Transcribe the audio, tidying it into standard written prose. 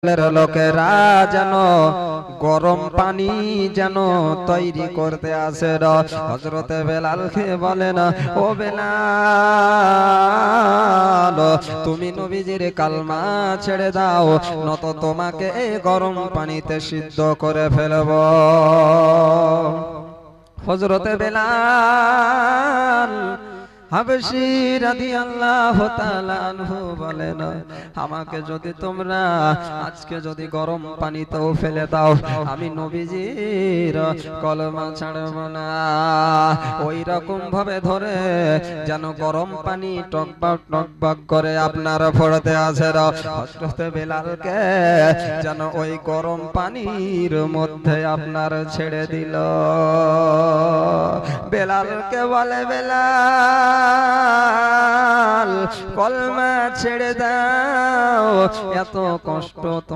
লোকেরা যেন গরম পানি যেন তৈরি করতে আসে। হযরতে বেলালকে বলেন, ও বেলাল, তুমি নবীজির কালমা ছেড়ে দাও, নত তোমাকে এই গরম পানিতে সিদ্ধ করে ফেলব। হযরতে বেলাল হাবশী রাদিয়াল্লাহু তাআলা আনহু বলেন, আমাকে যদি তোমরা আজকে যদি গরম পানিতেও ফেলে দাও, আমি নবীজির কলমা ছাড়ব না। ওই রকম ভাবে ধরে যেন গরম পানি টকবক টকবক করে আপনার পড়তে আসে। হযরতে বেলালকে যেন ওই গরম পানির মধ্যে আপনার ছেড়ে দিল। বেলালকে বলে, বেলাল কলমা ছেড়ে দাও, এত কষ্ট